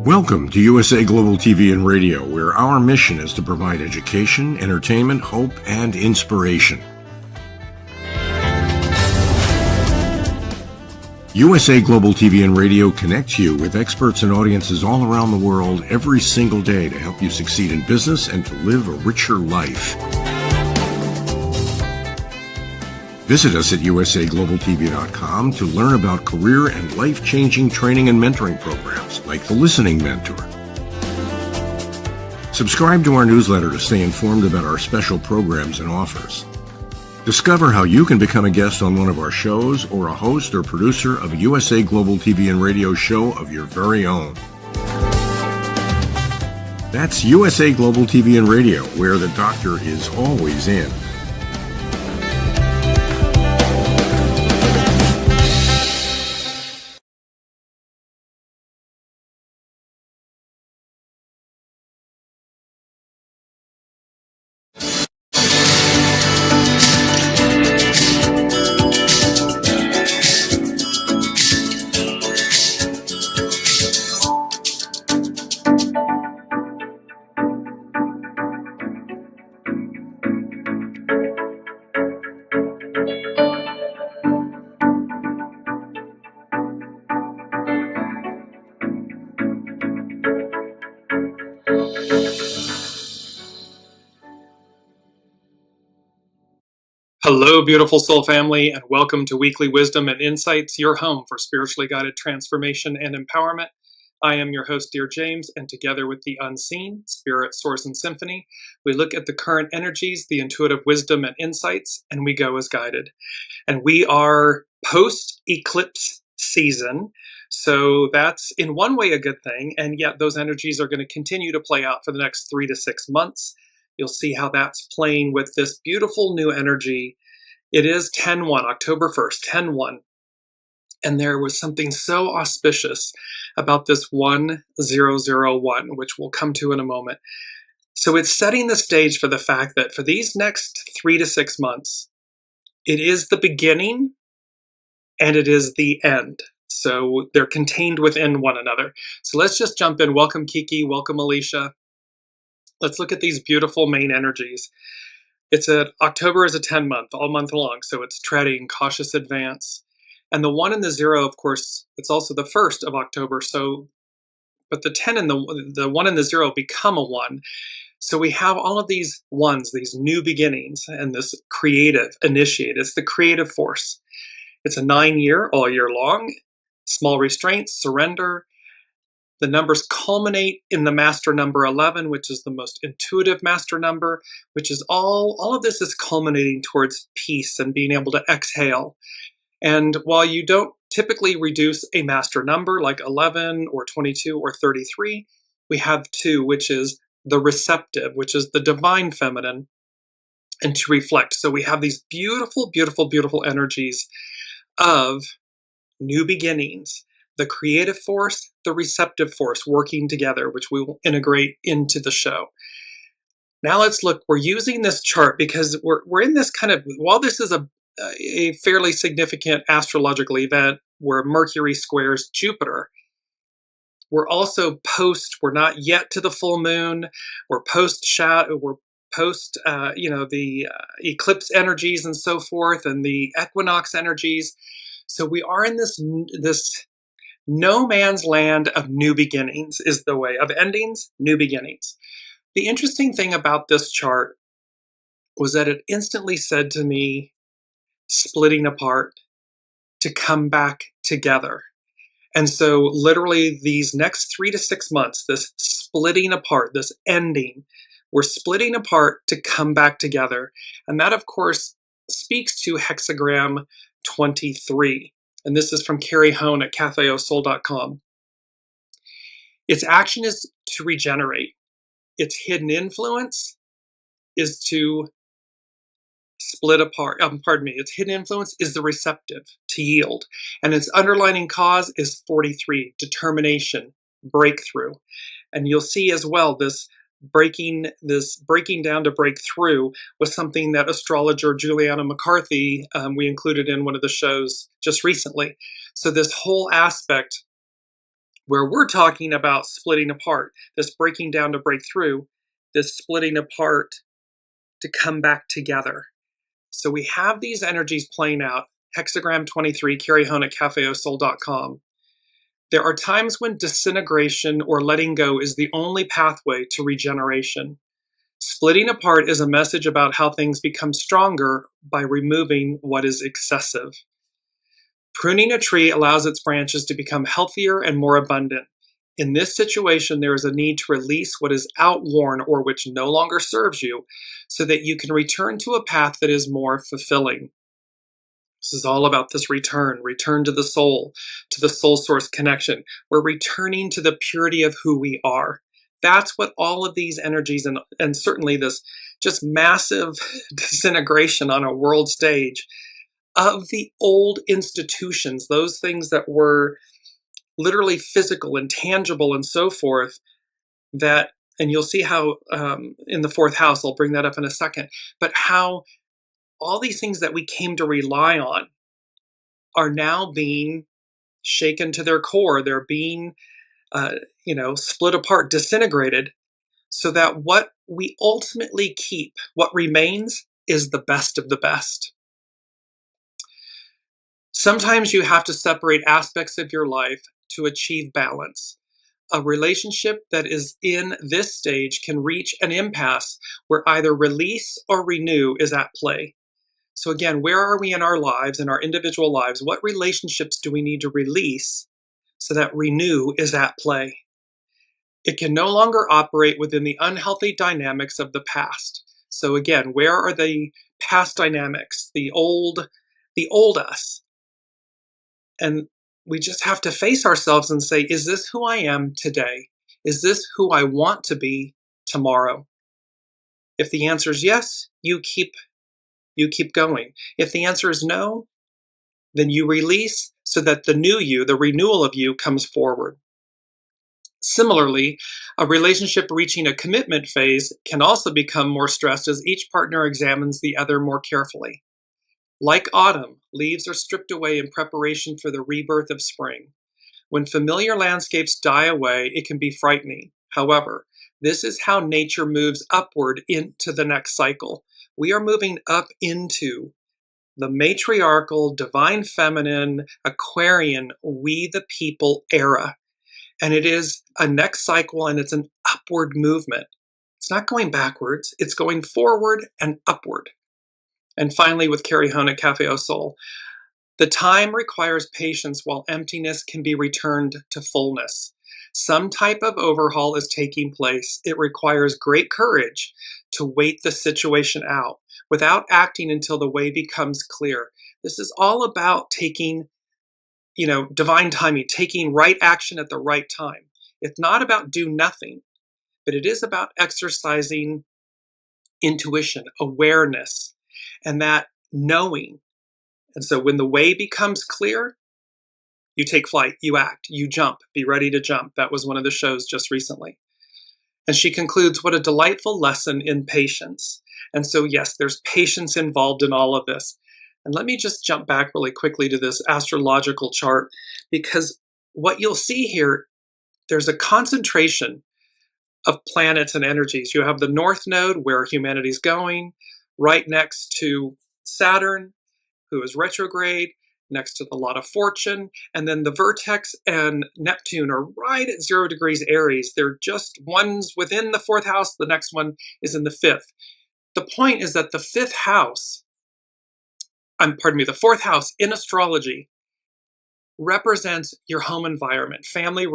Welcome to USA Global TV and Radio, where our mission is to provide education, entertainment, hope, and inspiration. USA Global TV and Radio connects you with experts and audiences all around the world every single day to help you succeed in business and to live a richer life. Visit us at usaglobaltv.com to learn about career and life-changing training and mentoring programs like the Listening Mentor. Subscribe to our newsletter to stay informed about our special programs and offers. Discover how you can become a guest on one of our shows or a host or producer of a USA Global TV and Radio show of your very own. That's USA Global TV and Radio, where the doctor is always in. Hello, beautiful soul family, and welcome to Weekly Wisdom and Insights, your home for spiritually guided transformation and empowerment. I am your host, Dearjames, and together with the unseen, spirit, source, and symphony, we look at the current energies, the intuitive wisdom and insights, and we go as guided. And we are post-eclipse season, so that's in one way a good thing, and yet those energies are going to continue to play out for the next 3 to 6 months. You'll see how that's playing with this beautiful new energy. It is 10-1, October 1st, 10-1. And there was something so auspicious about this 1001, which we'll come to in a moment. So it's setting the stage for the fact that for these next 3 to 6 months, it is the beginning and it is the end. So they're contained within one another. So let's just jump in. Welcome, Kiki. Welcome, Alicia. Let's look at these beautiful main energies. October is a 10 month, all month long, so it's treading, cautious advance. And the 1 and the 0, of course, it's also the 1st of October, but the 10 and the 1 and the 0 become a 1. So we have all of these ones, these new beginnings, and this creative initiate. It's the creative force. It's a 9-year, all year long, small restraints, surrender. The numbers culminate in the master number 11, which is the most intuitive master number, which is all of this is culminating towards peace and being able to exhale. And while you don't typically reduce a master number like 11 or 22 or 33, we have 2, which is the receptive, which is the divine feminine, and to reflect. So we have these beautiful, beautiful, beautiful energies of new beginnings. The creative force, the receptive force working together, which we will integrate into the show. Now let's look, we're using this chart because we're in this kind of, while this is a fairly significant astrological event where Mercury squares Jupiter, we're also we're not yet to the full moon, we're post the eclipse energies and so forth, and the equinox energies. So we are in this no man's land of new beginnings is the way of endings, new beginnings. The interesting thing about this chart was that it instantly said to me, splitting apart to come back together. And so literally these next 3 to 6 months, this splitting apart, this ending, we're splitting apart to come back together. And that, of course, speaks to hexagram 23. And this is from Carrie Hone at cafeosoul.com. Its action is to regenerate. Its hidden influence is to split apart. Its hidden influence is the receptive, to yield. And its underlining cause is 43, determination, breakthrough. And you'll see as well this breaking down to break through was something that astrologer Juliana McCarthy, we included in one of the shows just recently. So this whole aspect where we're talking about splitting apart, this breaking down to break through, this splitting apart to come back together. So we have these energies playing out. Hexagram 23, Carrie Hone at cafeosol.com. There are times when disintegration or letting go is the only pathway to regeneration. Splitting apart is a message about how things become stronger by removing what is excessive. Pruning a tree allows its branches to become healthier and more abundant. In this situation, there is a need to release what is outworn or which no longer serves you, so that you can return to a path that is more fulfilling. This is all about this return to the soul source connection. We're returning to the purity of who we are. That's what all of these energies and certainly this just massive disintegration on a world stage of the old institutions, those things that were literally physical and tangible and so forth, that, and you'll see how in the fourth house, I'll bring that up in a second, but how all these things that we came to rely on are now being shaken to their core. They're being, split apart, disintegrated, so that what we ultimately keep, what remains, is the best of the best. Sometimes you have to separate aspects of your life to achieve balance. A relationship that is in this stage can reach an impasse where either release or renew is at play. So again, where are we in our lives, in our individual lives? What relationships do we need to release so that renew is at play? It can no longer operate within the unhealthy dynamics of the past. So again, where are the past dynamics, the old us? And we just have to face ourselves and say, is this who I am today? Is this who I want to be tomorrow? If the answer is yes, you keep going. If the answer is no, then you release so that the new you, the renewal of you, comes forward. Similarly, a relationship reaching a commitment phase can also become more stressed as each partner examines the other more carefully. Like autumn, leaves are stripped away in preparation for the rebirth of spring. When familiar landscapes die away, it can be frightening. However, this is how nature moves upward into the next cycle. We are moving up into the matriarchal, divine feminine, Aquarian, we the people era. And it is a next cycle, and it's an upward movement. It's not going backwards, it's going forward and upward. And finally, with Carrie Hone at Cafe Au Sol, the time requires patience while emptiness can be returned to fullness. Some type of overhaul is taking place. It requires great courage to wait the situation out without acting until the way becomes clear. This is all about taking, divine timing, taking right action at the right time. It's not about do nothing, but it is about exercising intuition, awareness, and that knowing. And so when the way becomes clear, you take flight, you act, you jump, be ready to jump. That was one of the shows just recently. And she concludes, what a delightful lesson in patience. And so, yes, there's patience involved in all of this. And let me just jump back really quickly to this astrological chart, because what you'll see here, there's a concentration of planets and energies. You have the North Node, where humanity's going, right next to Saturn, who is retrograde, next to the lot of fortune, and then the vertex and Neptune are right at 0 degrees Aries. They're just one's within the fourth house, the next one is in the fifth. The point is that the fourth house in astrology represents your home environment, family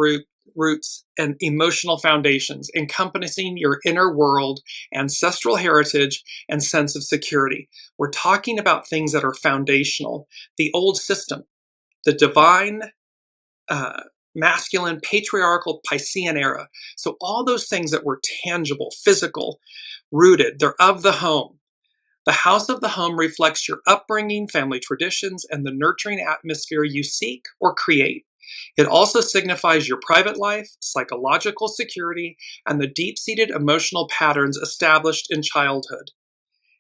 roots, and emotional foundations, encompassing your inner world, ancestral heritage, and sense of security. We're talking about things that are foundational. The old system, the divine, masculine, patriarchal, Piscean era. So all those things that were tangible, physical, rooted, they're of the home. The house of the home reflects your upbringing, family traditions, and the nurturing atmosphere you seek or create. It also signifies your private life, psychological security, and the deep-seated emotional patterns established in childhood.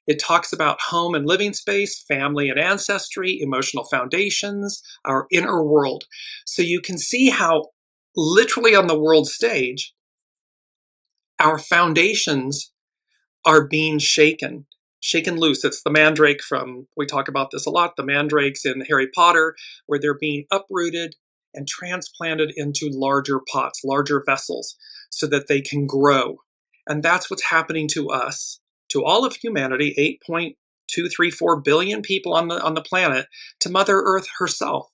It talks about home and living space, family and ancestry, emotional foundations, our inner world. So you can see how literally on the world stage, our foundations are being shaken loose. It's the mandrake we talk about this a lot, the mandrakes in Harry Potter, where they're being uprooted and transplanted into larger pots, larger vessels, so that they can grow. And that's what's happening to us, to all of humanity, 8.234 billion people on the planet, to Mother Earth herself.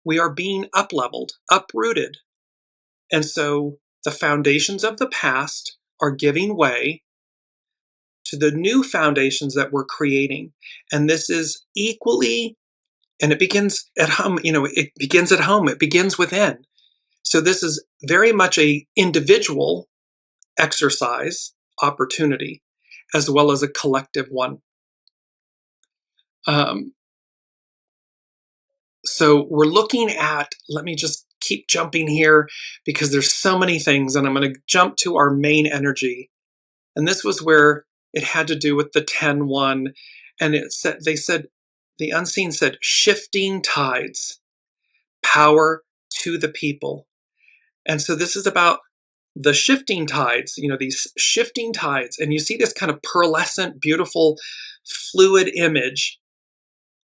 We are being upleveled, uprooted. And so the foundations of the past are giving way to the new foundations that we're creating. And this is equally, and it begins at home, it begins at home, it begins within. So this is very much a individual exercise opportunity, as well as a collective one. So we're looking at, let me just keep jumping here because there's so many things, and I'm going to jump to our main energy. And this was where it had to do with the 10-1, and the unseen said, shifting tides, power to the people. And so this is about the shifting tides, these shifting tides. And you see this kind of pearlescent, beautiful, fluid image.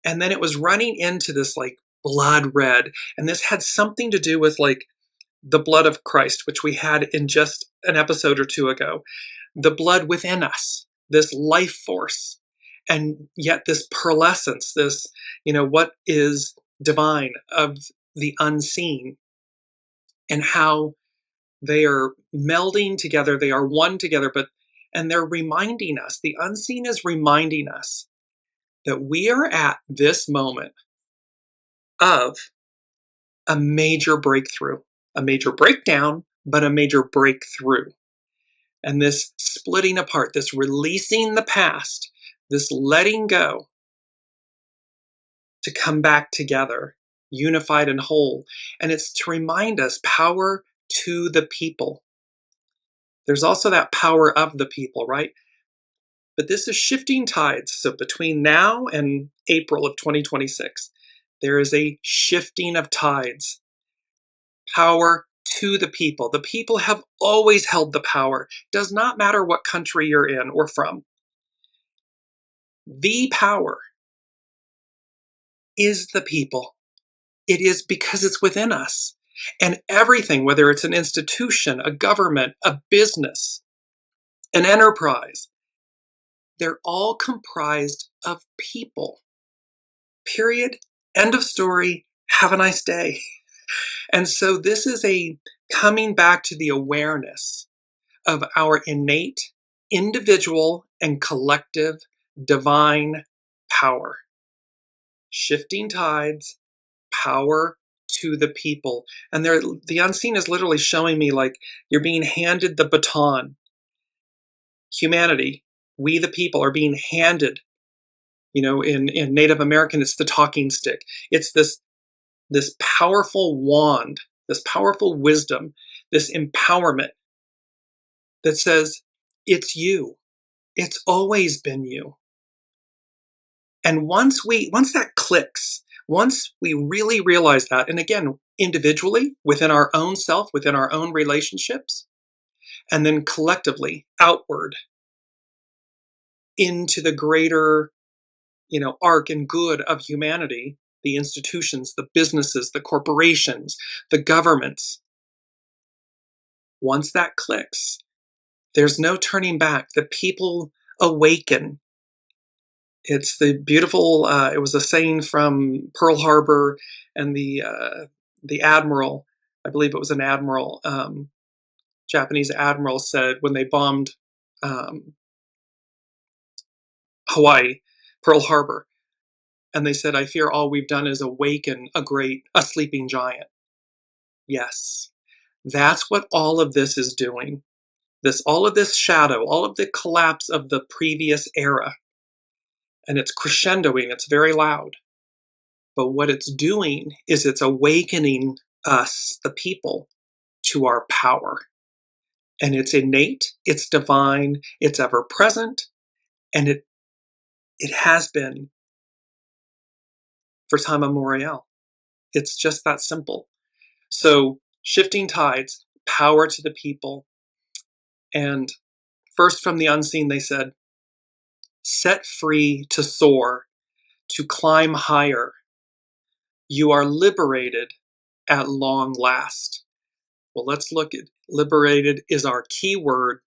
And then it was running into this like blood red. And this had something to do with like the blood of Christ, which we had in just an episode or two ago. The blood within us, this life force. And yet this pearlescence, this, what is divine of the unseen, and how they are melding together, they are one together, and they're reminding us, the unseen is reminding us that we are at this moment of a major breakthrough, a major breakdown, but a major breakthrough. And this splitting apart, this releasing the past, this letting go to come back together, unified and whole. And it's to remind us, power to the people. There's also that power of the people, right? But this is shifting tides. So between now and April of 2026, there is a shifting of tides. Power to the people. The people have always held the power. Does not matter what country you're in or from. The power is the people. It is because it's within us. And everything, whether it's an institution, a government, a business, an enterprise, they're all comprised of people. Period. End of story. Have a nice day. And so this is a coming back to the awareness of our innate, individual, and collective divine power. Shifting tides, power to the people. And the unseen is literally showing me like you're being handed the baton. Humanity, we the people, are being handed, in Native American, it's the talking stick. It's this powerful wand, this powerful wisdom, this empowerment that says, it's you. It's always been you. And once that clicks, once we really realize that, and again, individually, within our own self, within our own relationships, and then collectively, outward, into the greater, arc and good of humanity, the institutions, the businesses, the corporations, the governments. Once that clicks, there's no turning back. The people awaken. It's the beautiful, it was a saying from Pearl Harbor, and the admiral, I believe it was an admiral, Japanese admiral, said when they bombed Hawaii, Pearl Harbor, and they said, I fear all we've done is awaken a sleeping giant. Yes, that's what all of this is doing. All of this shadow, all of the collapse of the previous era, and it's crescendoing, it's very loud. But what it's doing is it's awakening us, the people, to our power. And it's innate, it's divine, it's ever present, and it has been for time immemorial. It's just that simple. So Shifting tides, power to the people. And first from the unseen, they said, set free to soar, to climb higher. You are liberated at long last. Well, let's look at liberated is our key word.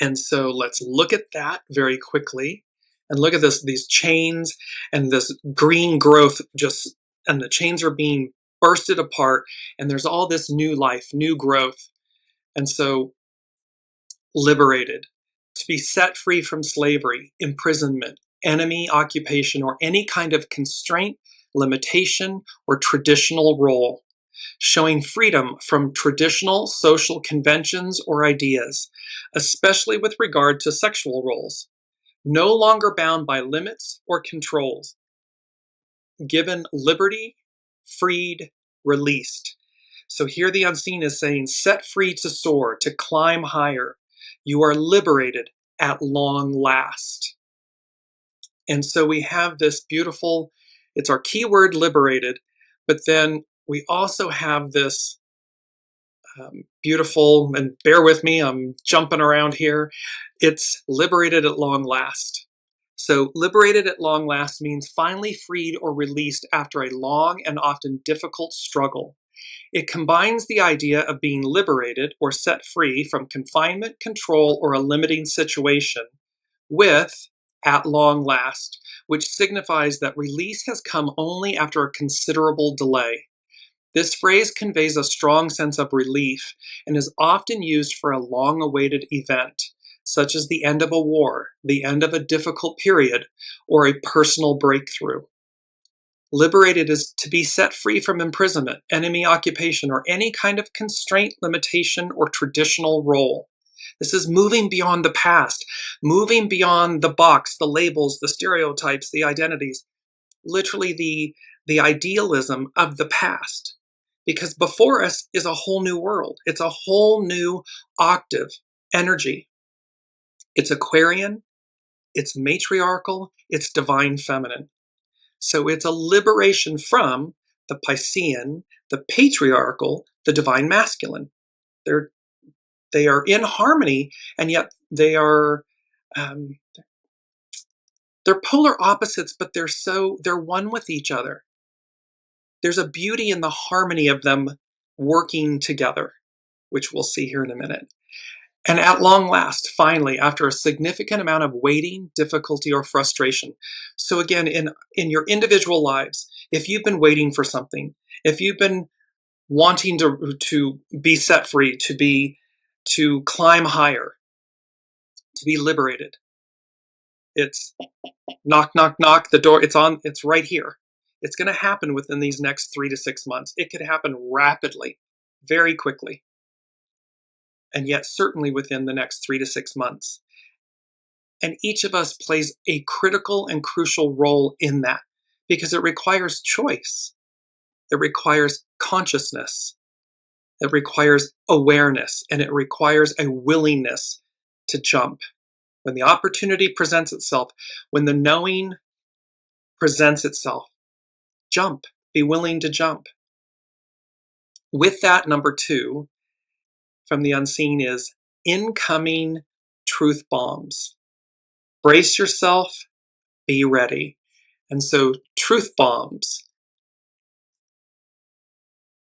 And so let's look at that very quickly and look at these chains and this green growth and the chains are being bursted apart and there's all this new life, new growth. And so liberated, to be set free from slavery, imprisonment, enemy occupation, or any kind of constraint, limitation, or traditional role, showing freedom from traditional social conventions or ideas, especially with regard to sexual roles, no longer bound by limits or controls, given liberty, freed, released. So here the unseen is saying, set free to soar, to climb higher. You are liberated at long last. And so we have this beautiful, it's our keyword liberated, but then we also have this beautiful, and bear with me, I'm jumping around here. It's liberated at long last. So liberated at long last means finally freed or released after a long and often difficult struggle. It combines the idea of being liberated or set free from confinement, control, or a limiting situation with at long last, which signifies that release has come only after a considerable delay. This phrase conveys a strong sense of relief and is often used for a long-awaited event, such as the end of a war, the end of a difficult period, or a personal breakthrough. Liberated is to be set free from imprisonment, enemy occupation, or any kind of constraint, limitation, or traditional role. This is moving beyond the past, moving beyond the box, the labels, the stereotypes, the identities, literally the idealism of the past. Because before us is a whole new world. It's a whole new octave energy. It's Aquarian, it's matriarchal, it's divine feminine. So it's a liberation from the Piscean, the patriarchal, the divine masculine. They are in harmony, and yet they are they're polar opposites, but they're one with each other. There's a beauty in the harmony of them working together, which we'll see here in a minute. And at long last, finally, after a significant amount of waiting, difficulty, or frustration. So again, in your individual lives, if you've been waiting for something, if you've been wanting to be set free, to climb higher, to be liberated, it's knock, knock, knock, the door, it's right here. It's going to happen within these next 3 to 6 months. It could happen rapidly, very quickly. And yet certainly within the next 3 to 6 months. And each of us plays a critical and crucial role in that because it requires choice. It requires consciousness. It requires awareness, and it requires a willingness to jump. When the opportunity presents itself, when the knowing presents itself, jump. Be willing to jump. With that, number 2 from the unseen is incoming truth bombs. Brace yourself, be ready. And so truth bombs,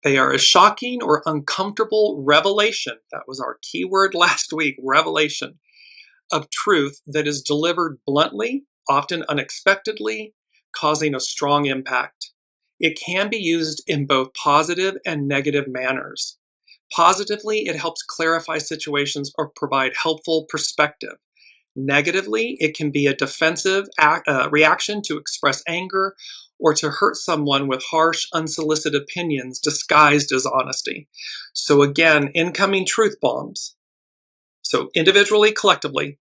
they are a shocking or uncomfortable revelation. That was our keyword last week, revelation of truth that is delivered bluntly, often unexpectedly, causing a strong impact. It can be used in both positive and negative manners. Positively, it helps clarify situations or provide helpful perspective. Negatively, it can be a defensive reaction to express anger or to hurt someone with harsh, unsolicited opinions disguised as honesty. So again, incoming truth bombs. So individually, collectively,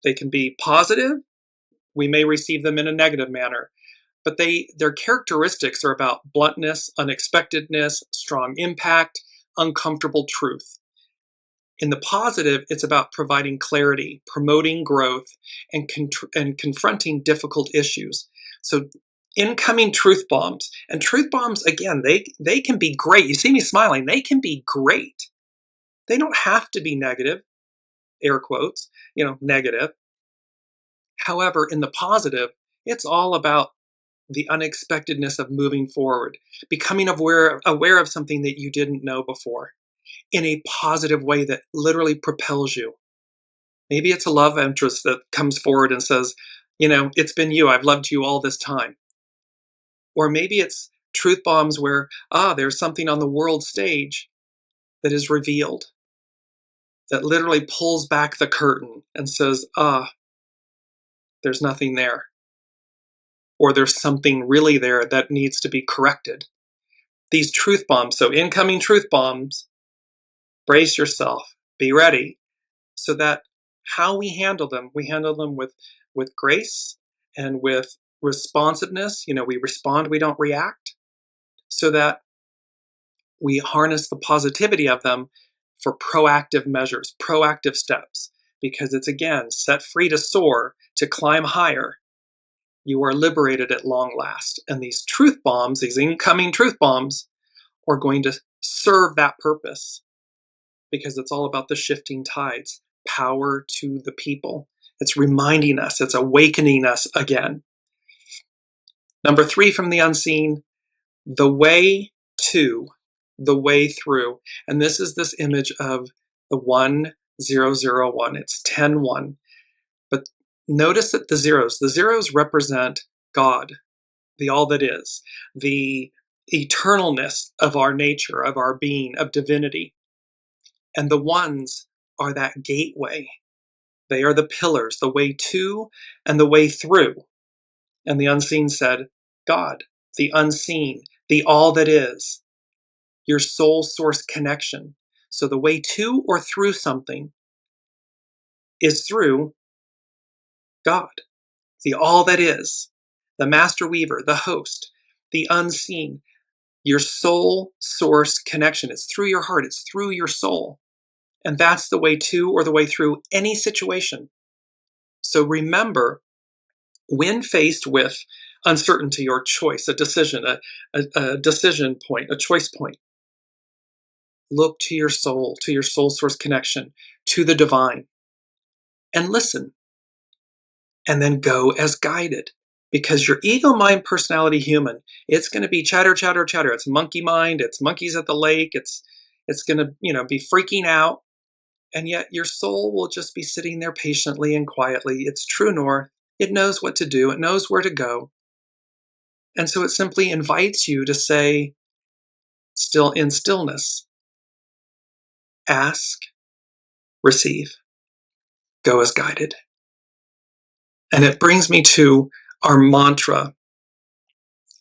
they can be positive. We may receive them in a negative manner, but their characteristics are about bluntness, unexpectedness, strong impact, uncomfortable truth. In the positive, it's about providing clarity, promoting growth, and confronting difficult issues. So incoming truth bombs. And truth bombs, again, they can be great. You see me smiling. They can be great. They don't have to be negative, air quotes, negative. However, in the positive, it's all about the unexpectedness of moving forward, becoming aware of something that you didn't know before in a positive way that literally propels you. Maybe it's a love interest that comes forward and says, it's been you. I've loved you all this time. Or maybe it's truth bombs where, there's something on the world stage that is revealed, that literally pulls back the curtain and says, there's nothing there. Or there's something really there that needs to be corrected. These truth bombs, so incoming truth bombs, brace yourself, be ready, so that how we handle them with grace and with responsiveness. We respond, we don't react, so that we harness the positivity of them for proactive measures, proactive steps, because it's, again, set free to soar, to climb higher. You are liberated at long last. And these truth bombs, these incoming truth bombs, are going to serve that purpose, because it's all about the shifting tides, power to the people. It's reminding us, it's awakening us again. Number 3 from the unseen, the way to, the way through. And this is this image of the 1001. It's 10-1. But notice that the zeros represent God, the all that is, the eternalness of our nature, of our being, of divinity. And the ones are that gateway. They are the pillars, the way to and the way through. And the unseen said, God, the unseen, the all that is, your soul source connection. So the way to or through something is through God, the all that is, the master weaver, the host, the unseen, your soul source connection. It's through your heart, it's through your soul. And that's the way to or the way through any situation. So remember, when faced with uncertainty or choice, a decision, a decision point, a choice point, look to your soul source connection, to the divine, and listen. And then go as guided. Because your ego, mind, personality, human, it's going to be chatter, chatter, chatter. It's monkey mind. It's monkeys at the lake. It's going to, be freaking out. And yet your soul will just be sitting there patiently and quietly. It's true north. It knows what to do. It knows where to go. And so it simply invites you to say, still in stillness, ask, receive, go as guided. And it brings me to our mantra.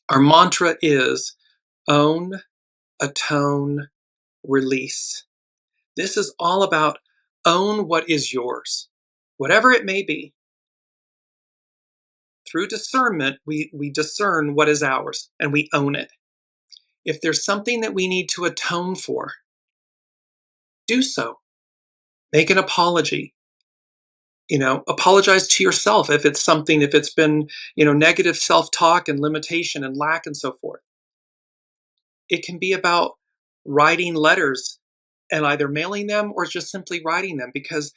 Our mantra is own, atone, release. This is all about own what is yours, whatever it may be. Through discernment, we discern what is ours and we own it. If there's something that we need to atone for, do so. Make an apology. Apologize to yourself if it's something, if it's been, negative self-talk and limitation and lack and so forth. It can be about writing letters and either mailing them or just simply writing them, because,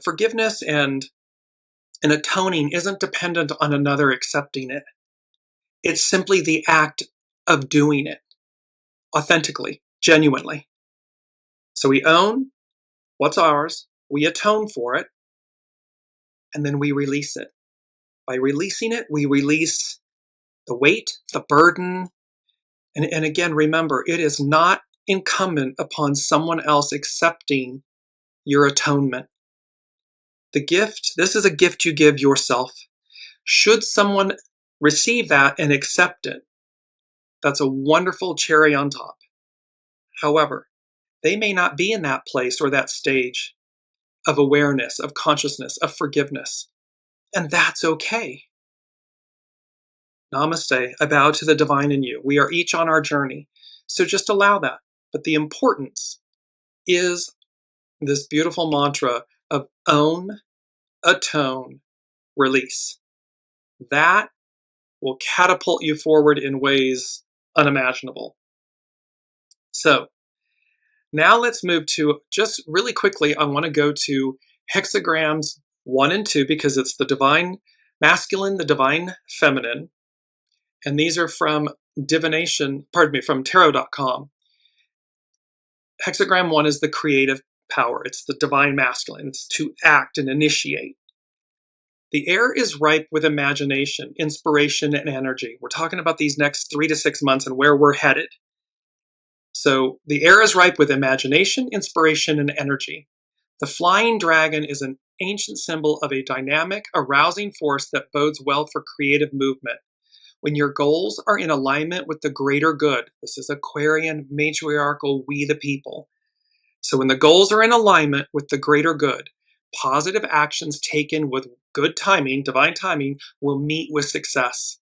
forgiveness and atoning isn't dependent on another accepting it. It's simply the act of doing it authentically, genuinely. So we own what's ours, we atone for it, and then we release it. By releasing it, we release the weight, the burden. And again, remember, it is not incumbent upon someone else accepting your atonement. The gift, this is a gift you give yourself. Should someone receive that and accept it, that's a wonderful cherry on top. However, they may not be in that place or that stage of awareness, of consciousness, of forgiveness. And that's okay. Namaste. I bow to the divine in you. We are each on our journey. So just allow that. But the importance is this beautiful mantra of own, atone, release. That will catapult you forward in ways unimaginable. So now let's move to, just really quickly, I want to go to hexagrams 1 and 2 because it's the divine masculine, the divine feminine. And these are from from tarot.com. Hexagram 1 is the creative power. It's the divine masculine. It's to act and initiate. The air is ripe with imagination, inspiration, and energy. We're talking about these next 3 to 6 months and where we're headed. So the air is ripe with imagination, inspiration, and energy. The flying dragon is an ancient symbol of a dynamic, arousing force that bodes well for creative movement. When your goals are in alignment with the greater good, this is Aquarian, matriarchal, we the people. So when the goals are in alignment with the greater good, positive actions taken with good timing, divine timing, will meet with success.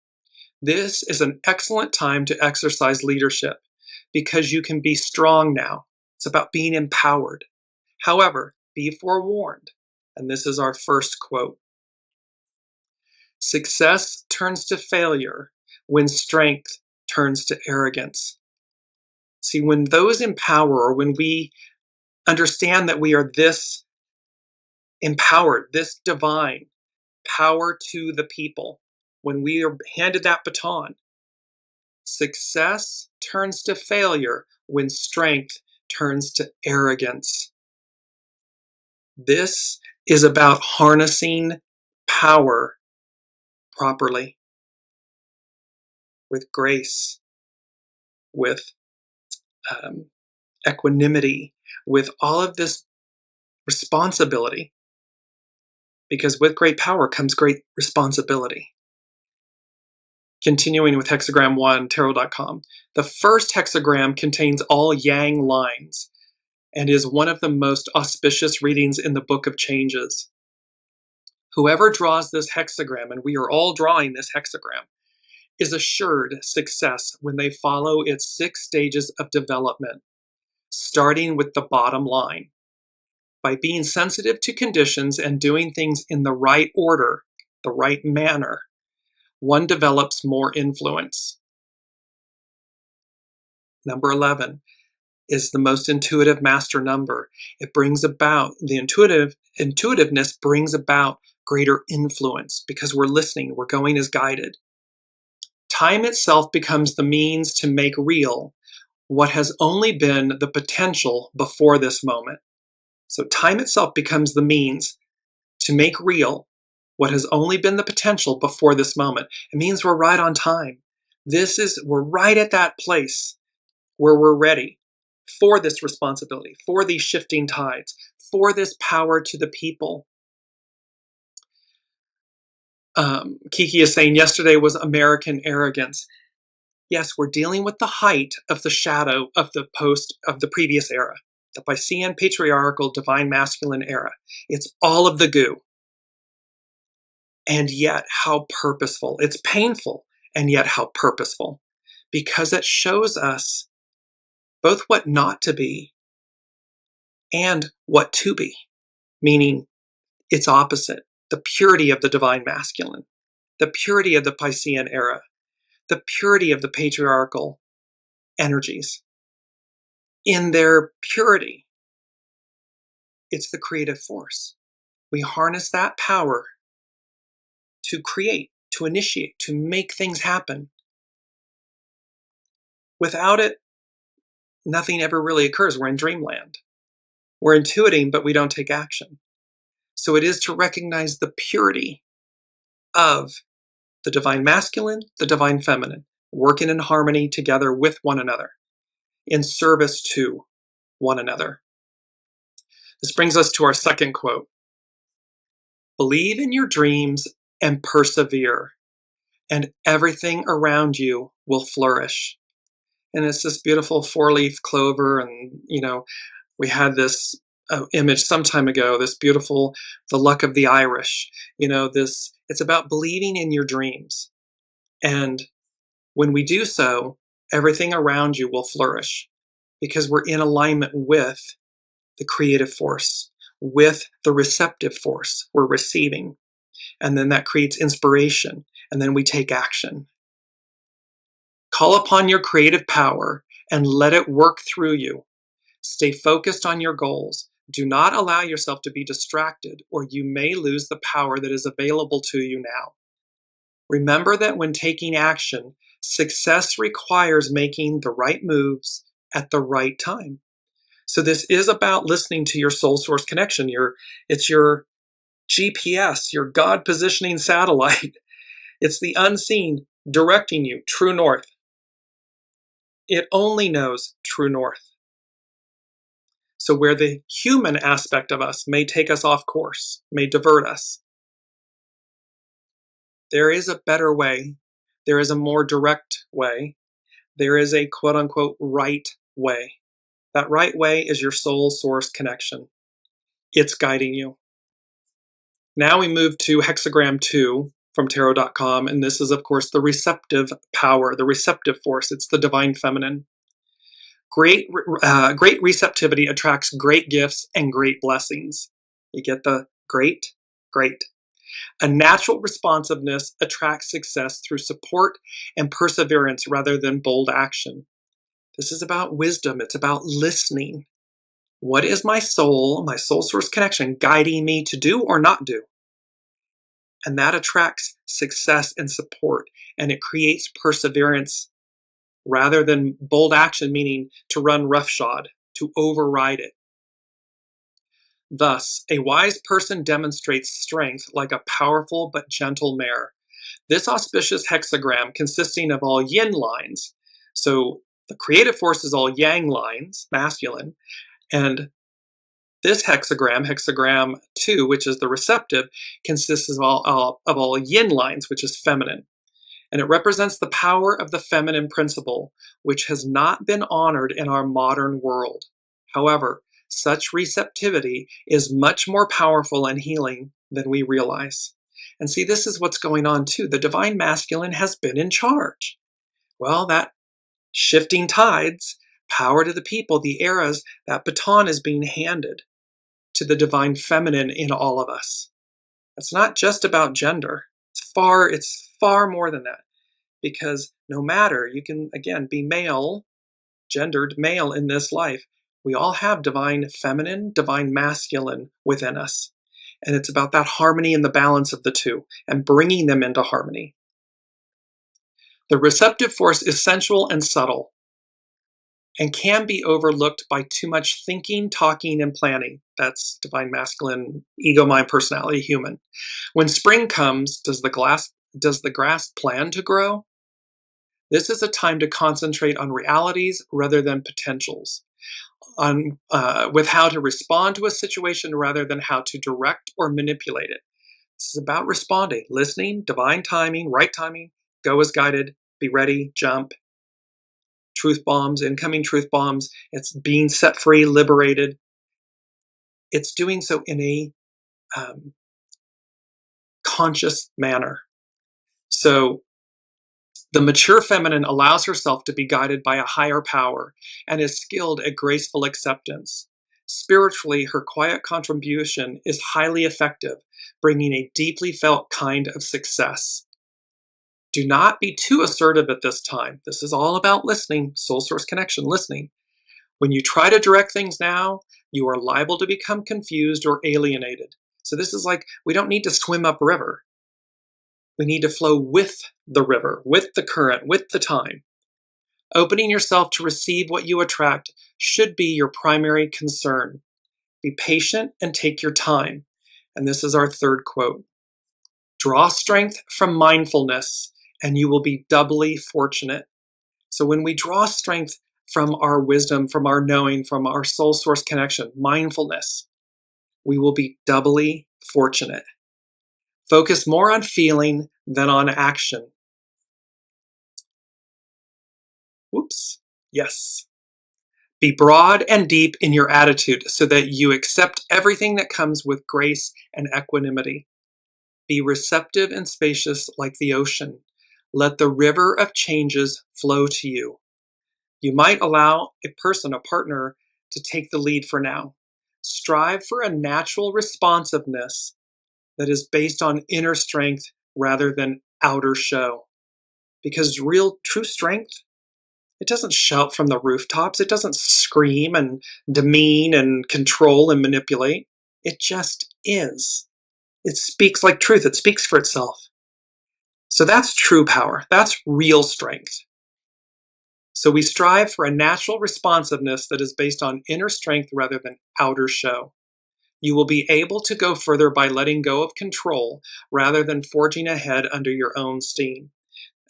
This is an excellent time to exercise leadership because you can be strong now. It's about being empowered. However, be forewarned. And this is our first quote. Success turns to failure when strength turns to arrogance. See, when those empower, or when we understand that we are this empowered, this divine power to the people, when we are handed that baton, success turns to failure when strength turns to arrogance. This is about harnessing power properly, with grace, with equanimity, with all of this responsibility. Because with great power comes great responsibility. Continuing with hexagram 1, tarot.com. The first hexagram contains all yang lines and is one of the most auspicious readings in the Book of Changes. Whoever draws this hexagram, and we are all drawing this hexagram, is assured success when they follow its 6 stages of development, starting with the bottom line. By being sensitive to conditions and doing things in the right order, the right manner, one develops more influence. Number 11 is the most intuitive master number. It brings about, the intuitiveness brings about greater influence because we're listening, we're going as guided. Time itself becomes the means to make real what has only been the potential before this moment. So time itself becomes the means to make real what has only been the potential before this moment. It means we're right on time. We're right at that place where we're ready for this responsibility, for these shifting tides, for this power to the people. Kiki is saying yesterday was American arrogance. Yes, we're dealing with the height of the shadow of the previous era, the Piscean patriarchal divine masculine era. It's all of the goo. And yet how purposeful. It's painful, and yet how purposeful. Because it shows us both what not to be and what to be. Meaning its opposite. The purity of the divine masculine. The purity of the Piscean era. The purity of the patriarchal energies. In their purity, it's the creative force. We harness that power to create, to initiate, to make things happen. Without it, nothing ever really occurs. We're in dreamland. We're intuiting, but we don't take action. So it is to recognize the purity of the divine masculine, the divine feminine, working in harmony together with one another, in service to one another. This brings us to our second quote. Believe in your dreams and persevere, and everything around you will flourish. And it's this beautiful 4-leaf clover, and we had this image some time ago, this beautiful, the luck of the Irish. It's about believing in your dreams. And when we do so, everything around you will flourish because we're in alignment with the creative force, with the receptive force we're receiving. And then that creates inspiration and then we take action. Call upon your creative power and let it work through you. Stay focused on your goals. Do not allow yourself to be distracted, or you may lose the power that is available to you now. Remember that when taking action, success requires making the right moves at the right time. So this is about listening to your soul source connection. It's your GPS, your God positioning satellite. It's the unseen directing you true north. It only knows true north. So where the human aspect of us may take us off course, may divert us, there is a better way. There is a more direct way. There is a quote unquote right way. That right way is your soul source connection. It's guiding you. Now we move to hexagram 2 from tarot.com, and this is, of course, the receptive power, the receptive force. It's the divine feminine. Great receptivity attracts great gifts and great blessings. You get the great? Great. A natural responsiveness attracts success through support and perseverance rather than bold action. This is about wisdom. It's about listening. What is my soul source connection, guiding me to do or not do? And that attracts success and support, and it creates perseverance rather than bold action, meaning to run roughshod, to override it. Thus, a wise person demonstrates strength like a powerful but gentle mare. This auspicious hexagram, consisting of all yin lines, so the creative force is all yang lines, masculine, and this hexagram 2, which is the receptive, consists of all yin lines, which is feminine. And it represents the power of the feminine principle, which has not been honored in our modern world. However, such receptivity is much more powerful and healing than we realize. And see, this is what's going on too. The divine masculine has been in charge. Well, that shifting tides, power to the people, the eras, that baton is being handed to the divine feminine in all of us. It's not just about gender. It's far more than that. Because no matter, you can, again, be male, gendered male in this life, we all have divine feminine, divine masculine within us. And it's about that harmony and the balance of the two and bringing them into harmony. The receptive force is sensual and subtle and can be overlooked by too much thinking, talking, and planning. That's divine masculine, ego, mind, personality, human. When spring comes, does the grass plan to grow? This is a time to concentrate on realities rather than potentials, with how to respond to a situation rather than how to direct or manipulate it. This is about responding, listening, divine timing, right timing, go as guided, be ready, jump. Truth bombs, incoming truth bombs. It's being set free, liberated. It's doing so in a conscious manner. So the mature feminine allows herself to be guided by a higher power and is skilled at graceful acceptance. Spiritually, her quiet contribution is highly effective, bringing a deeply felt kind of success. Do not be too assertive at this time. This is all about listening, soul source connection, listening. When you try to direct things now, you are liable to become confused or alienated. So this is like, we don't need to swim upriver. We need to flow with the river, with the current, with the time. Opening yourself to receive what you attract should be your primary concern. Be patient and take your time. And this is our third quote. Draw strength from mindfulness, and you will be doubly fortunate. So when we draw strength from our wisdom, from our knowing, from our soul source connection, mindfulness, we will be doubly fortunate. Focus more on feeling than on action. Yes. Be broad and deep in your attitude so that you accept everything that comes with grace and equanimity. Be receptive and spacious like the ocean. Let the river of changes flow to you. You might allow a person, a partner, to take the lead for now. Strive for a natural responsiveness that is based on inner strength rather than outer show. Because real, true strength, it doesn't shout from the rooftops. It doesn't scream and demean and control and manipulate. It just is. It speaks like truth. It speaks for itself. So that's true power. That's real strength. So we strive for a natural responsiveness that is based on inner strength rather than outer show. You will be able to go further by letting go of control rather than forging ahead under your own steam.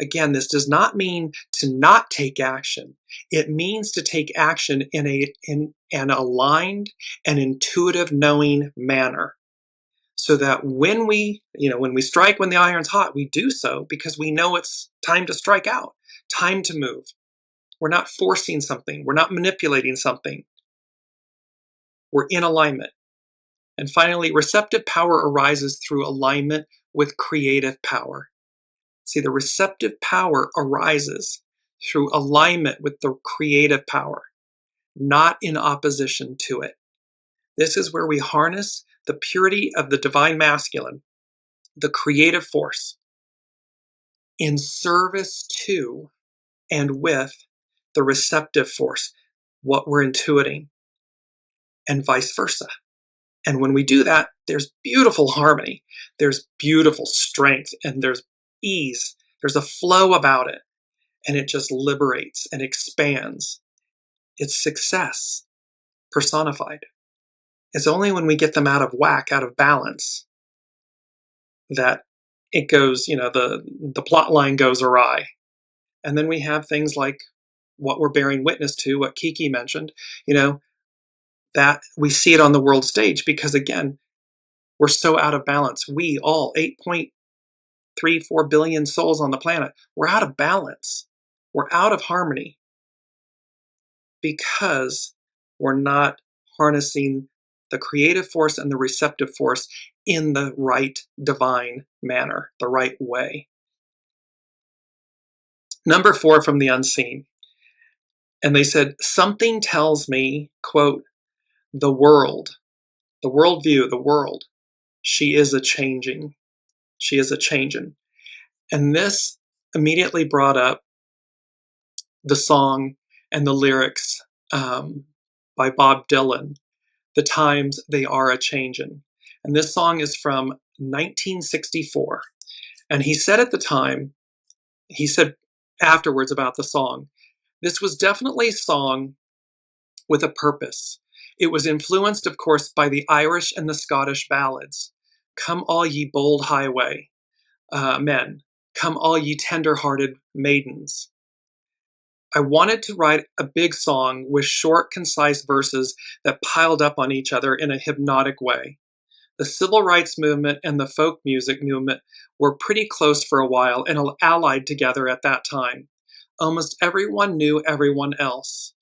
Again, this does not mean to not take action. It means to take action in an aligned and intuitive knowing manner. So that when we strike when the iron's hot, we do so because we know it's time to strike out, time to move. We're not forcing something. We're not manipulating something. We're in alignment. And finally, receptive power arises through alignment with creative power. See, the receptive power arises through alignment with the creative power, not in opposition to it. This is where we harness the purity of the divine masculine, the creative force, in service to and with the receptive force, what we're intuiting, and vice versa. And when we do that, there's beautiful harmony, there's beautiful strength, and there's ease. There's a flow about it, and it just liberates and expands. It's success personified. It's only when we get them out of whack, out of balance, that it goes, the plot line goes awry. And then we have things like what we're bearing witness to, what Kiki mentioned, that we see it on the world stage because, again, we're so out of balance. We all, 8.34 billion souls on the planet, we're out of balance. We're out of harmony because we're not harnessing the creative force and the receptive force in the right divine manner, the right way. Number 4 from the unseen. And they said, something tells me, quote, the world, the worldview, the world, she is a changing. She is a changin'. And this immediately brought up the song and the lyrics by Bob Dylan, The Times They Are a Changin'. And this song is from 1964. And he said at the time, he said afterwards about the song, this was definitely a song with a purpose. It was influenced, of course, by the Irish and the Scottish ballads. Come all ye bold highway men, come all ye tender-hearted maidens. I wanted to write a big song with short, concise verses that piled up on each other in a hypnotic way. The civil rights movement and the folk music movement were pretty close for a while and allied together at that time. Almost everyone knew everyone else.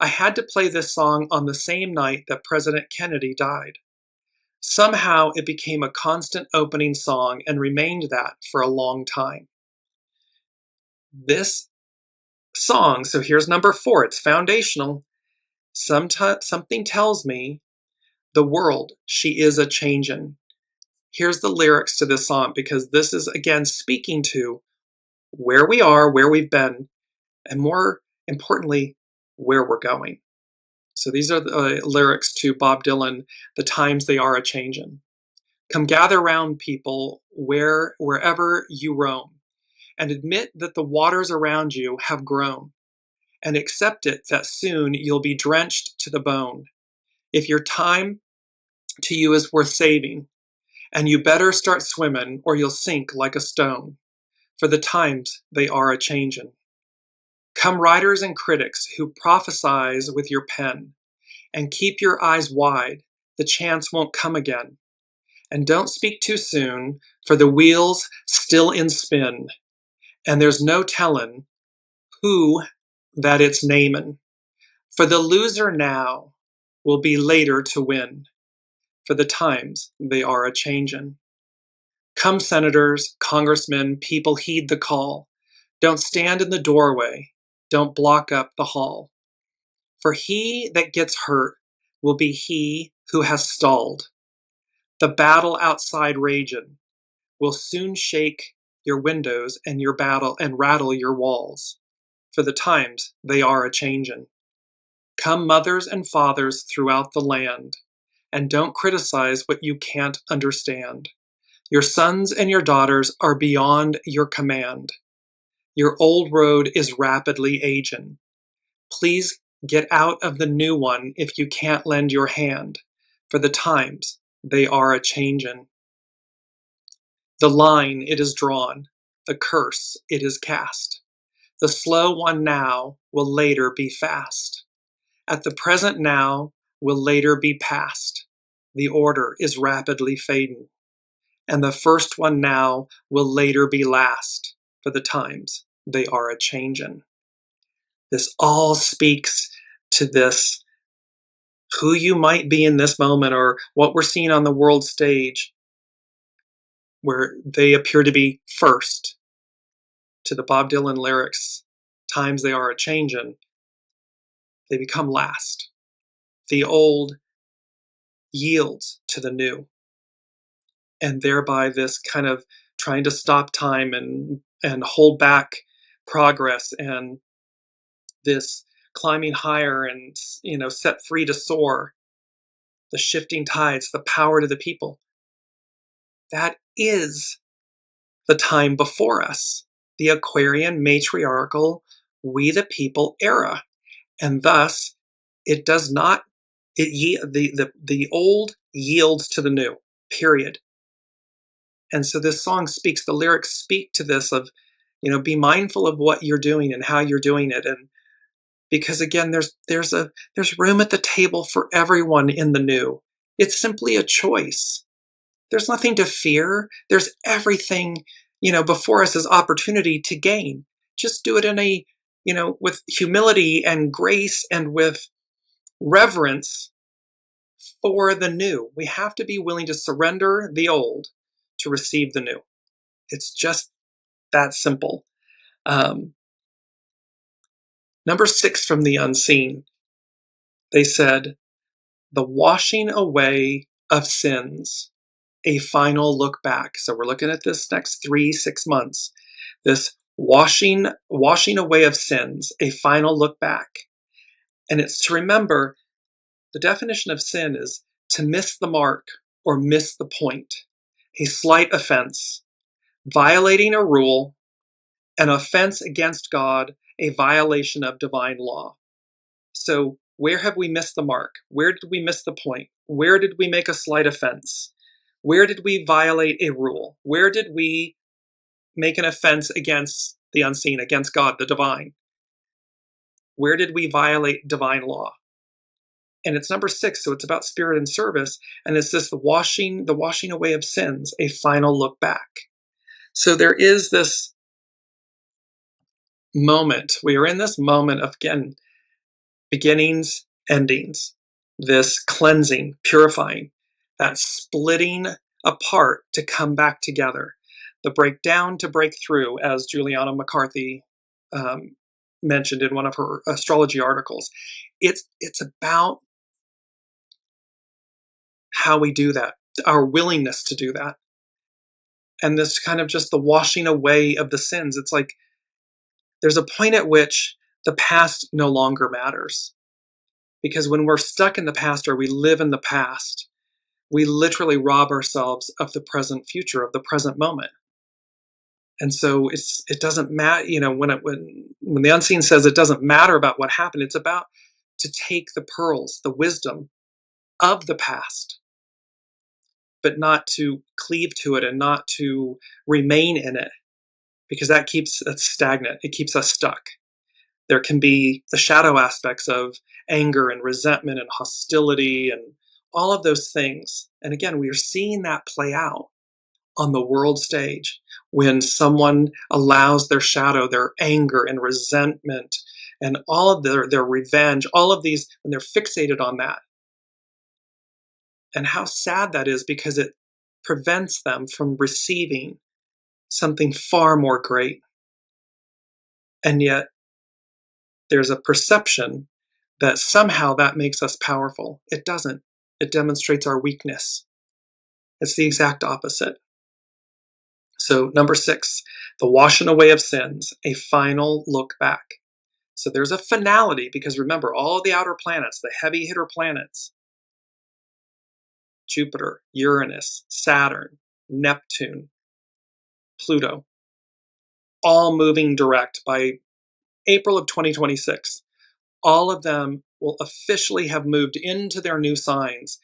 I had to play this song on the same night that President Kennedy died. Somehow it became a constant opening song and remained that for a long time. This song, so here's number 4, it's foundational. Something tells me the world, she is a changin'. Here's the lyrics to this song, because this is, again, speaking to where we are, where we've been, and more importantly, where we're going. So these are the lyrics to Bob Dylan, The Times They Are a Changin'. Come gather round, people, wherever you roam, and admit that the waters around you have grown, and accept it that soon you'll be drenched to the bone. If your time to you is worth saving, and you better start swimming or you'll sink like a stone, for the times they are a changin'. Come writers and critics who prophesize with your pen, and keep your eyes wide, the chance won't come again. And don't speak too soon, for the wheel's still in spin, and there's no tellin' who that it's namin'. For the loser now will be later to win, for the times they are a changin'. Come senators, congressmen, people, heed the call. Don't stand in the doorway, don't block up the hall. For he that gets hurt will be he who has stalled. The battle outside ragin' will soon shake your windows and your battle and rattle your walls, for the times they are a-changin'. Come mothers and fathers throughout the land, and don't criticize what you can't understand. Your sons and your daughters are beyond your command. Your old road is rapidly aging. Please get out of the new one if you can't lend your hand, for the times they are a-changin'. The line it is drawn, the curse it is cast. The slow one now will later be fast. At the present now will later be past. The order is rapidly fading. And the first one now will later be last, for the times they are a-changin'. This all speaks to this, who you might be in this moment, or what we're seeing on the world stage, where they appear to be first. To the Bob Dylan lyrics, times they are a-changin', they become last. The old yields to the new. And thereby this kind of trying to stop time and hold back progress, and this climbing higher and, set free to soar, the shifting tides, the power to the people. That is the time before us, the Aquarian matriarchal we the people era. And thus it does not, the old yields to the new, period. And so this song speaks, the lyrics speak to this of, be mindful of what you're doing and how you're doing it. And because again, there's room at the table for everyone in the new. It's simply a choice. There's nothing to fear. There's everything, before us as opportunity to gain. Just do it in with humility and grace and with reverence for the new. We have to be willing to surrender the old to receive the new. It's just that simple. Number 6 from the Unseen, they said, the washing away of sins, a final look back. So we're looking at this next 3-6 months. This washing away of sins, a final look back. And it's to remember, the definition of sin is to miss the mark or miss the point, a slight offense, violating a rule, an offense against God, a violation of divine law. So where have we missed the mark? Where did we miss the point? Where did we make a slight offense? Where did we violate a rule? Where did we make an offense against the unseen, against God, the divine? Where did we violate divine law? And it's number 6, so it's about spirit and service, and it's this the washing away of sins, a final look back. So there is this moment. We are in this moment of, again, beginnings, endings, this cleansing, purifying, that splitting apart to come back together, the breakdown to break through, as Juliana McCarthy mentioned in one of her astrology articles. It's about how we do that, our willingness to do that. And this kind of just the washing away of the sins. It's like there's a point at which the past no longer matters. Because when we're stuck in the past or we live in the past, we literally rob ourselves of the present future, of the present moment. And so it doesn't matter, when the unseen says it doesn't matter about what happened, it's about to take the pearls, the wisdom of the past, but not to cleave to it and not to remain in it, because that keeps us stagnant. It keeps us stuck. There can be the shadow aspects of anger and resentment and hostility and all of those things. And again, we are seeing that play out on the world stage when someone allows their shadow, their anger and resentment and all of their revenge, all of these, when they're fixated on that. And how sad that is, because it prevents them from receiving something far more great. And yet there's a perception that somehow that makes us powerful. It doesn't. It demonstrates our weakness. It's the exact opposite. So number 6, the washing away of sins, a final look back. So there's a finality, because remember, all of the outer planets, the heavy hitter planets, Jupiter, Uranus, Saturn, Neptune, Pluto, all moving direct by April of 2026. All of them will officially have moved into their new signs,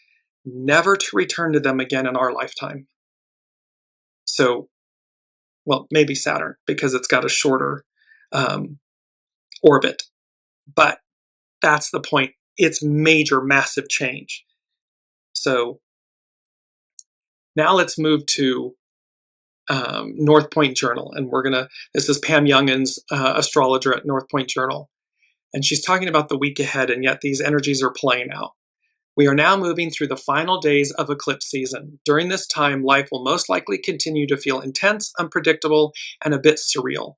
never to return to them again in our lifetime. So, well, maybe Saturn, because it's got a shorter orbit. But that's the point. It's major, massive change. So now let's move to North Point Journal. And this is Pam Youngin's astrologer at North Point Journal. And she's talking about the week ahead, and yet these energies are playing out. We are now moving through the final days of eclipse season. During this time, life will most likely continue to feel intense, unpredictable, and a bit surreal.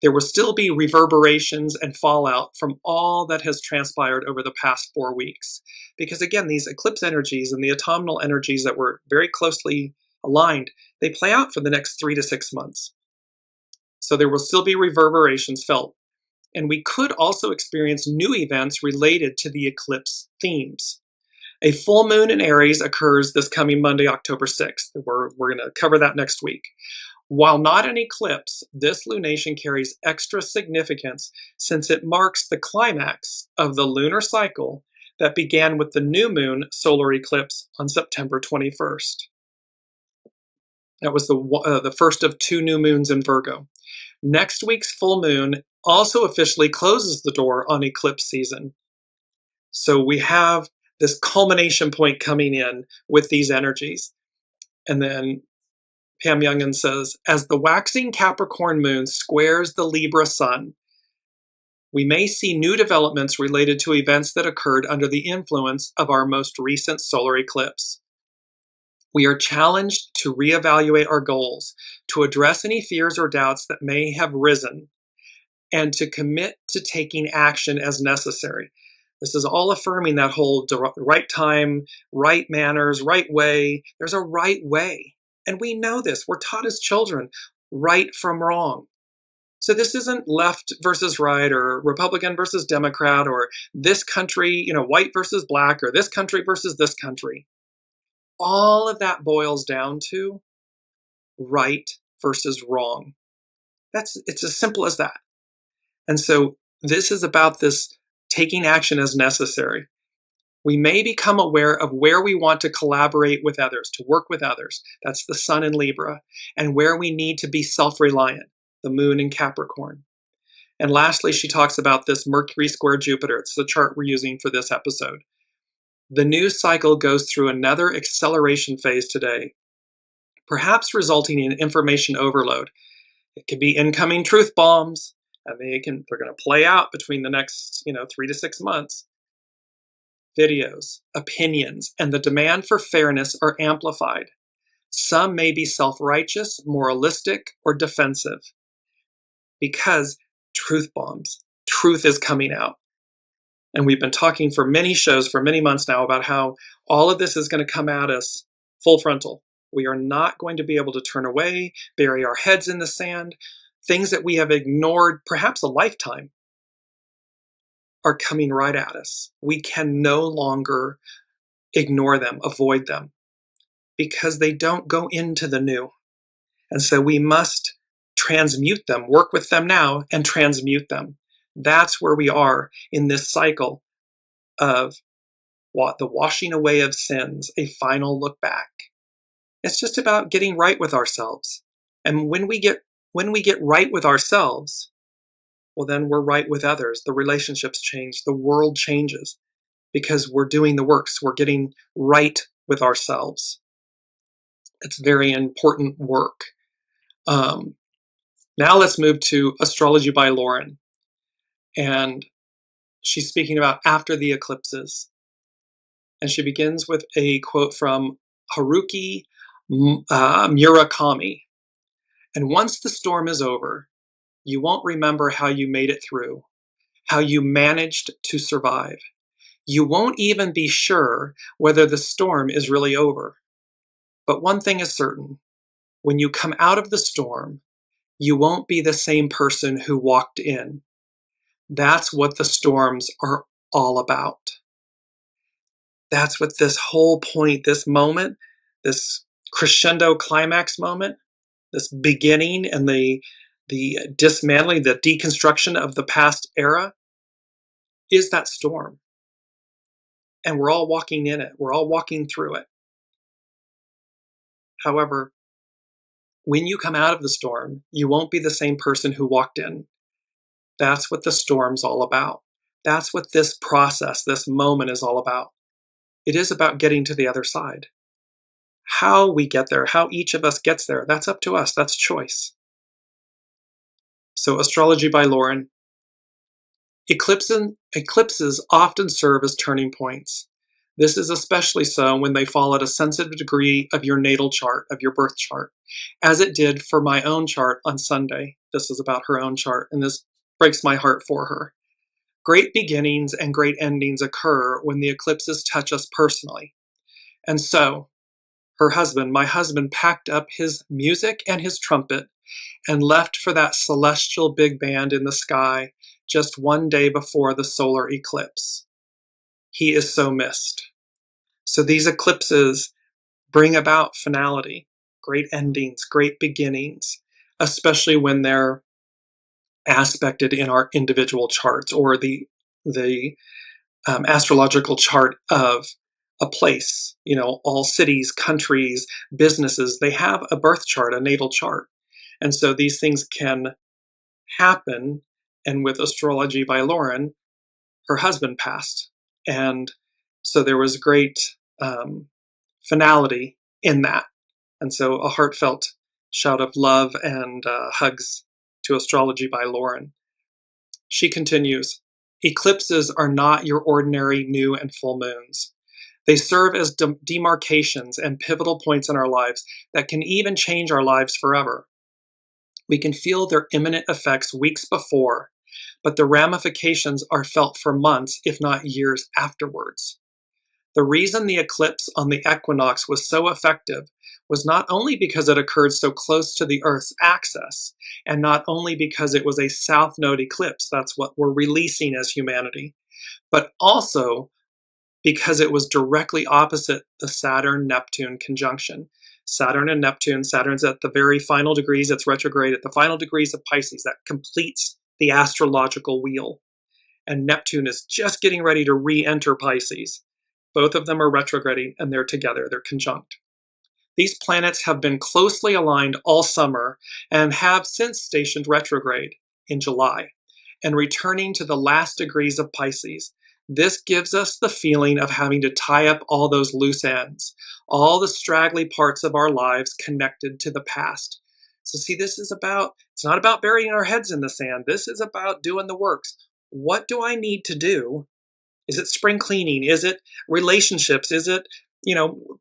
There will still be reverberations and fallout from all that has transpired over the past 4 weeks. Because again, these eclipse energies and the autumnal energies that were very closely aligned, they play out for the next 3 to 6 months. So there will still be reverberations felt. And we could also experience new events related to the eclipse themes. A full moon in Aries occurs this coming Monday, October 6th. We're going to cover that next week. While not an eclipse, this lunation carries extra significance since it marks the climax of the lunar cycle that began with the new moon solar eclipse on September 21st. That was the first of 2 new moons in Virgo. Next week's full moon also officially closes the door on eclipse season. So we have this culmination point coming in with these energies. And then Pam Youngin says, as the waxing Capricorn moon squares the Libra sun, we may see new developments related to events that occurred under the influence of our most recent solar eclipse. We are challenged to reevaluate our goals, to address any fears or doubts that may have risen, and to commit to taking action as necessary. This is all affirming that whole right time, right manners, right way. There's a right way. And we know this. We're taught as children, right from wrong. So this isn't left versus right, or Republican versus Democrat, or this country, white versus black, or this country versus this country. All of that boils down to right versus wrong. It's as simple as that. And so this is about this taking action as necessary. We may become aware of where we want to collaborate with others, to work with others. That's the sun in Libra. And where we need to be self-reliant, the moon in Capricorn. And lastly, she talks about this Mercury square Jupiter. It's the chart we're using for this episode. The news cycle goes through another acceleration phase today, perhaps resulting in information overload. It could be incoming truth bombs, and they're going to play out between the next 3 to 6 months. Videos, opinions, and the demand for fairness are amplified. Some may be self-righteous, moralistic, or defensive, because truth bombs, truth is coming out. And we've been talking for many shows, for many months now, about how all of this is going to come at us full frontal. We are not going to be able to turn away, bury our heads in the sand. Things that we have ignored perhaps a lifetime are coming right at us. We can no longer ignore them, avoid them, because they don't go into the new. And so we must transmute them, work with them now and transmute them. That's where we are in this cycle of the washing away of sins, a final look back. It's just about getting right with ourselves. And when we get right with ourselves, well, then we're right with others. The relationships change. The world changes because we're doing the works. We're getting right with ourselves. It's very important work. Now let's move to Astrology by Lauren. And she's speaking about after the eclipses. And she begins with a quote from Haruki Murakami. And once the storm is over, you won't remember how you made it through, how you managed to survive. You won't even be sure whether the storm is really over. But one thing is certain, when you come out of the storm, you won't be the same person who walked in. That's what the storms are all about. That's what this whole point, this moment, this crescendo climax moment, this beginning and the dismantling, the deconstruction of the past era is that storm. And we're all walking in it. We're all walking through it. However, when you come out of the storm, you won't be the same person who walked in. That's what the storm's all about. That's what this process, this moment is all about. It is about getting to the other side. How we get there, how each of us gets there, that's up to us. That's choice. So, Astrology by Lauren. Eclipses often serve as turning points. This is especially so when they fall at a sensitive degree of your natal chart, of your birth chart, as it did for my own chart on Sunday. This is about her own chart, and this breaks my heart for her. Great beginnings and great endings occur when the eclipses touch us personally. And so, my husband, packed up his music and his trumpet and left for that celestial big band in the sky just one day before the solar eclipse. He is so missed. So these eclipses bring about finality, great endings, great beginnings, especially when they're aspected in our individual charts or the astrological chart of a place. All cities, countries, businesses, they have a birth chart, a natal chart. And so these things can happen. And with Astrology by Lauren, her husband passed. And so there was great finality in that. And so a heartfelt shout of love and hugs to Astrology by Lauren. She continues, eclipses are not your ordinary new and full moons. They serve as demarcations and pivotal points in our lives that can even change our lives forever. We can feel their imminent effects weeks before, but the ramifications are felt for months, if not years afterwards. The reason the eclipse on the equinox was so effective was not only because it occurred so close to the Earth's axis, and not only because it was a south node eclipse, that's what we're releasing as humanity, but also because it was directly opposite the Saturn-Neptune conjunction. Saturn and Neptune, Saturn's at the very final degrees, it's retrograde at the final degrees of Pisces. That completes the astrological wheel. And Neptune is just getting ready to re-enter Pisces. Both of them are retrograding and they're together, they're conjunct. These planets have been closely aligned all summer and have since stationed retrograde in July and returning to the last degrees of Pisces. This gives us the feeling of having to tie up all those loose ends, all the straggly parts of our lives connected to the past. So see, it's not about burying our heads in the sand. This is about doing the works. What do I need to do? Is it spring cleaning? Is it relationships? Is it,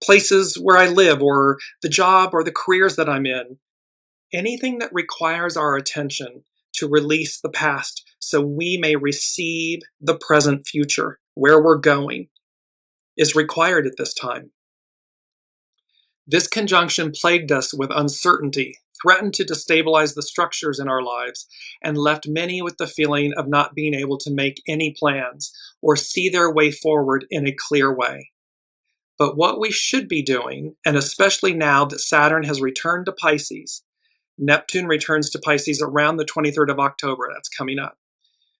places where I live or the job or the careers that I'm in? Anything that requires our attention to release the past so we may receive the present future, where we're going, is required at this time. This conjunction plagued us with uncertainty, threatened to destabilize the structures in our lives, and left many with the feeling of not being able to make any plans or see their way forward in a clear way. But what we should be doing, and especially now that Saturn has returned to Pisces, Neptune returns to Pisces around the 23rd of October, that's coming up.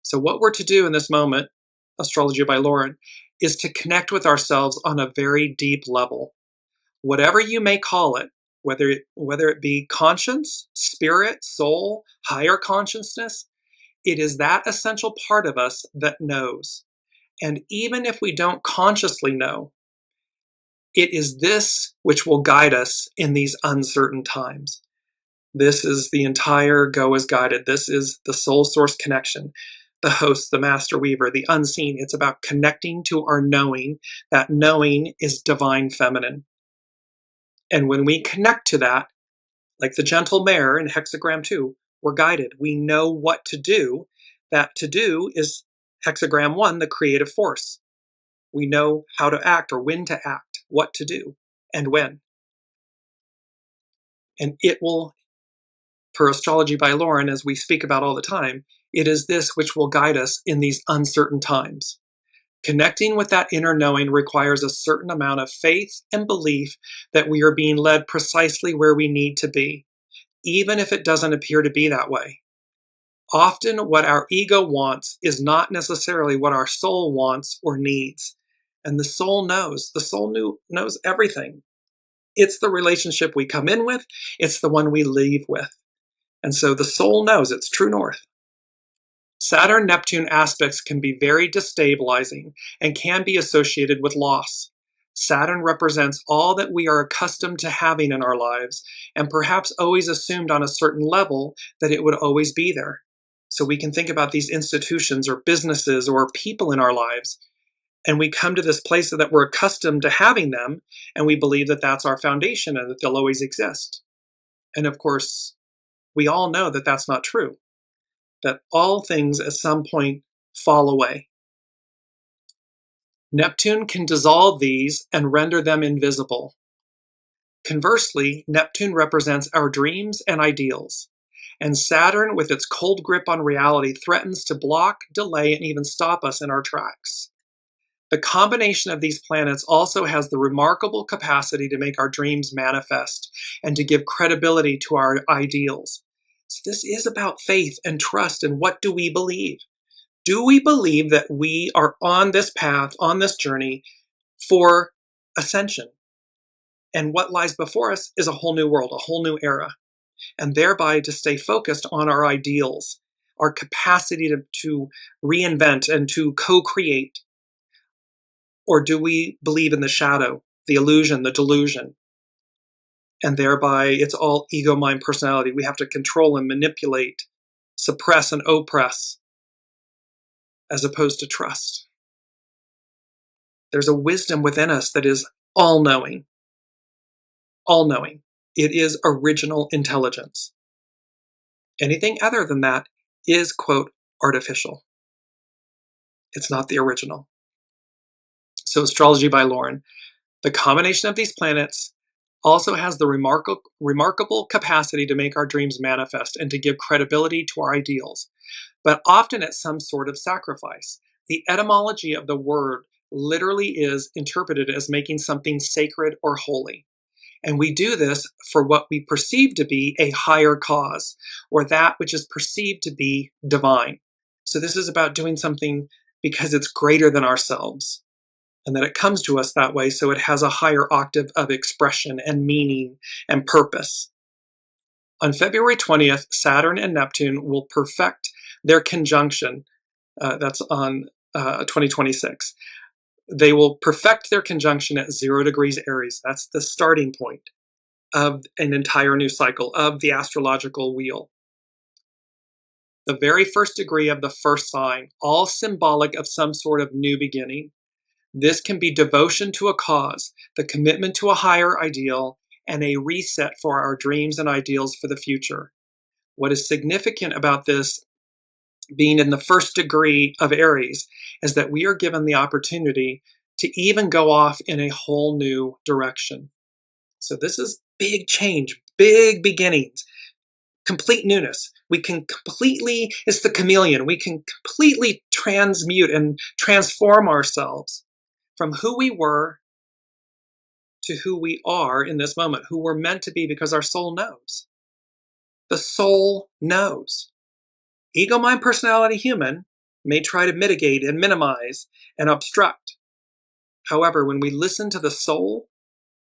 So what we're to do in this moment, Astrology by Lauren, is to connect with ourselves on a very deep level. Whatever you may call it, whether it be conscience, spirit, soul, higher consciousness, it is that essential part of us that knows. And even if we don't consciously know, it is this which will guide us in these uncertain times. This is the entire Go as Guided. This is the soul source connection, the host, the master weaver, the unseen. It's about connecting to our knowing. That knowing is divine feminine. And when we connect to that, like the gentle mare in hexagram 2, we're guided. We know what to do. That to do is hexagram 1, the creative force. We know how to act or when to act, what to do, and when. And it will, per Astrology by Lauren, as we speak about all the time, it is this which will guide us in these uncertain times. Connecting with that inner knowing requires a certain amount of faith and belief that we are being led precisely where we need to be, even if it doesn't appear to be that way. Often what our ego wants is not necessarily what our soul wants or needs. And the soul knows. The soul knows everything. It's the relationship we come in with. It's the one we leave with. And so the soul knows its true north. Saturn-Neptune aspects can be very destabilizing and can be associated with loss. Saturn represents all that we are accustomed to having in our lives and perhaps always assumed on a certain level that it would always be there. So we can think about these institutions or businesses or people in our lives, and we come to this place that we're accustomed to having them, and we believe that that's our foundation and that they'll always exist. And of course, we all know that that's not true, that all things at some point fall away. Neptune can dissolve these and render them invisible. Conversely, Neptune represents our dreams and ideals. And Saturn, with its cold grip on reality, threatens to block, delay, and even stop us in our tracks. The combination of these planets also has the remarkable capacity to make our dreams manifest and to give credibility to our ideals. So this is about faith and trust, and what do we believe? Do we believe that we are on this path, on this journey for ascension? And what lies before us is a whole new world, a whole new era. And thereby to stay focused on our ideals, our capacity to reinvent and to co-create? Or do we believe in the shadow, the illusion, the delusion? And thereby it's all ego, mind, personality. We have to control and manipulate, suppress and oppress, as opposed to trust. There's a wisdom within us that is all-knowing. All-knowing. It is original intelligence. Anything other than that is, quote, artificial. It's not the original. So Astrology by Lauren. The combination of these planets also has the remarkable capacity to make our dreams manifest and to give credibility to our ideals, but often at some sort of sacrifice. The etymology of the word literally is interpreted as making something sacred or holy. And we do this for what we perceive to be a higher cause, or that which is perceived to be divine. So this is about doing something because it's greater than ourselves, and that it comes to us that way, so it has a higher octave of expression and meaning and purpose. On February 20th, Saturn and Neptune will perfect their conjunction. That's on 2026. They will perfect their conjunction at 0 degrees Aries. That's the starting point of an entire new cycle of the astrological wheel. The very first degree of the first sign, all symbolic of some sort of new beginning. This can be devotion to a cause, the commitment to a higher ideal, and a reset for our dreams and ideals for the future. What is significant about this being in the first degree of Aries is that we are given the opportunity to even go off in a whole new direction. So this is big change, big beginnings, complete newness. We can completely, it's the chameleon, we can completely transmute and transform ourselves from who we were to who we are in this moment, who we're meant to be, because our soul knows. The soul knows. Ego, mind, personality, human may try to mitigate and minimize and obstruct. However, when we listen to the soul,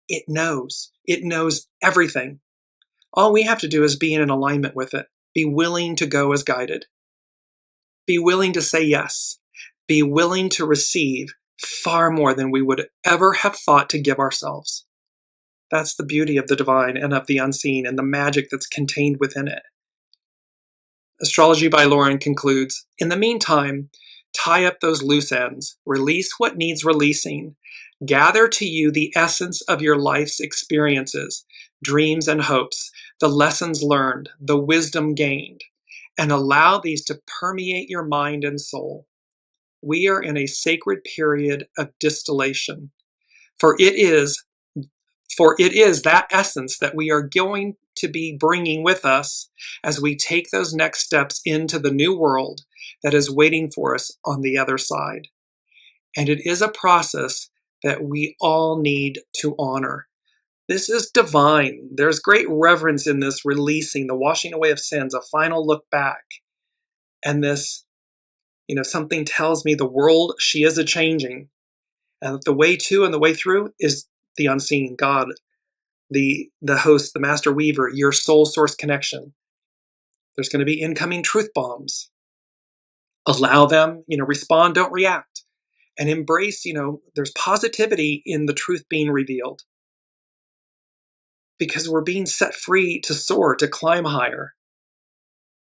it knows. It knows everything. All we have to do is be in alignment with it. Be willing to go as guided. Be willing to say yes. Be willing to receive far more than we would ever have thought to give ourselves. That's the beauty of the divine and of the unseen and the magic that's contained within it. Astrology by Lauren concludes, in the meantime, tie up those loose ends, release what needs releasing, gather to you the essence of your life's experiences, dreams and hopes, the lessons learned, the wisdom gained, and allow these to permeate your mind and soul. We are in a sacred period of distillation, for it is For it is that essence that we are going to be bringing with us as we take those next steps into the new world that is waiting for us on the other side. And it is a process that we all need to honor. This is divine. There's great reverence in this releasing, the washing away of sins, a final look back. And this, something tells me the world, she is a-changing. And the way to and the way through is the unseen, God, the host, the master weaver, your soul source connection. There's going to be incoming truth bombs. Allow them, respond, don't react. And embrace, there's positivity in the truth being revealed. Because we're being set free to soar, to climb higher.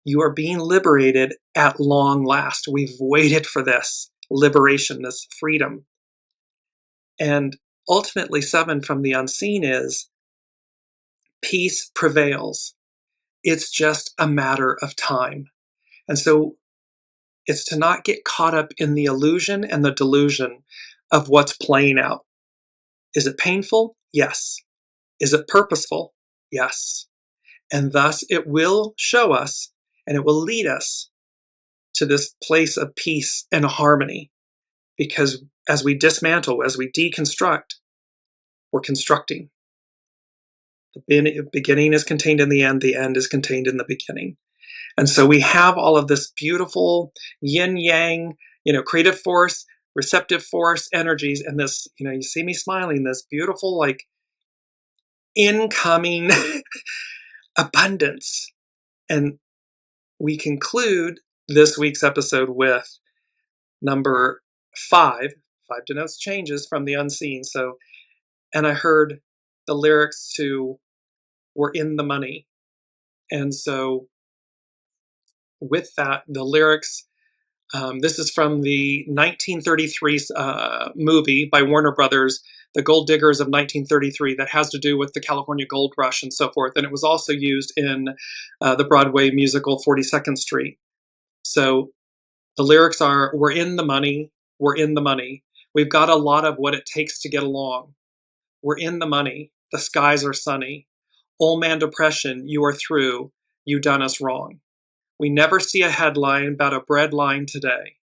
You are being liberated at long last. We've waited for this liberation, this freedom. And ultimately, 7 from the unseen is peace prevails. It's just a matter of time. And so it's to not get caught up in the illusion and the delusion of what's playing out. Is it painful? Yes. Is it purposeful? Yes. And thus it will show us and it will lead us to this place of peace and harmony. Because as we dismantle, as we deconstruct, we're constructing. The beginning is contained in the end is contained in the beginning. And so we have all of this beautiful yin-yang, creative force, receptive force energies, and this, you see me smiling, this beautiful, like, incoming abundance. And we conclude this week's episode with number 5. 5 denotes changes from the unseen. So, and I heard the lyrics to "We're in the Money." And so with that, the lyrics, this is from the 1933 movie by Warner Brothers, The Gold Diggers of 1933, that has to do with the California Gold Rush and so forth. And it was also used in the Broadway musical 42nd Street. So the lyrics are, "We're in the money, we're in the money. We've got a lot of what it takes to get along. We're in the money, the skies are sunny. Old man depression, you are through, you done us wrong. We never see a headline about a bread line today.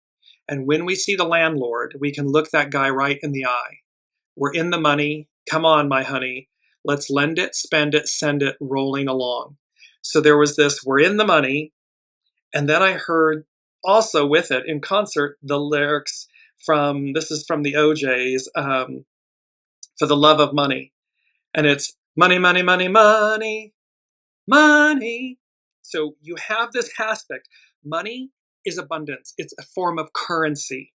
And when we see the landlord, we can look that guy right in the eye. We're in the money, come on, my honey. Let's lend it, spend it, send it, rolling along." So there was this, we're in the money. And then I heard also with it in concert, the lyrics from, this is from the OJs, "For the Love of Money." And it's money, money, money, money, money. So you have this aspect. Money is abundance. It's a form of currency.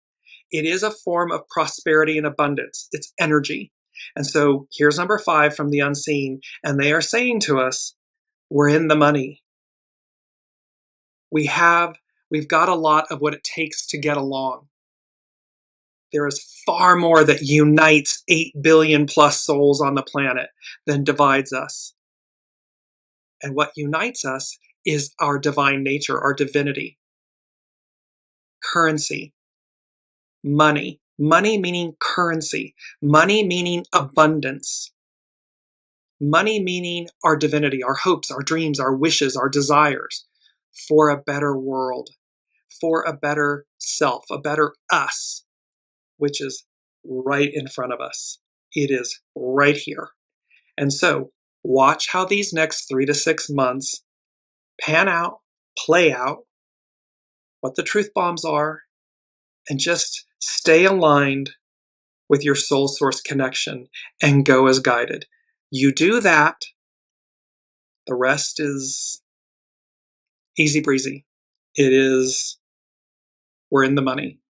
It is a form of prosperity and abundance. It's energy. And so here's number 5 from the unseen. And they are saying to us, we're in the money. We've got a lot of what it takes to get along. There is far more that unites 8 billion plus souls on the planet than divides us. And what unites us is our divine nature, our divinity. Currency. Money. Money meaning currency. Money meaning abundance. Money meaning our divinity, our hopes, our dreams, our wishes, our desires for a better world, for a better self, a better us, which is right in front of us. It is right here. And so watch how these next 3 to 6 months pan out, play out, what the truth bombs are, and just stay aligned with your soul source connection and go as guided. You do that, the rest is easy breezy. It is, we're in the money.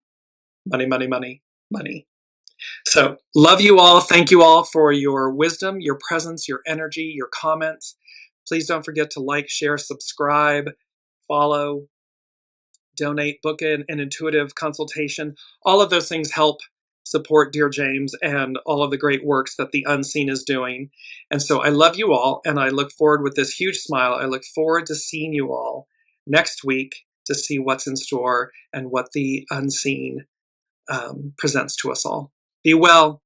Money, money, money, money. So love you all. Thank you all for your wisdom, your presence, your energy, your comments. Please don't forget to like, share, subscribe, follow, donate, book an intuitive consultation. All of those things help support Dearjames and all of the great works that the unseen is doing. And so I love you all, and I look forward with this huge smile. I look forward to seeing you all next week to see what's in store and what the unseen presents to us all. Be well.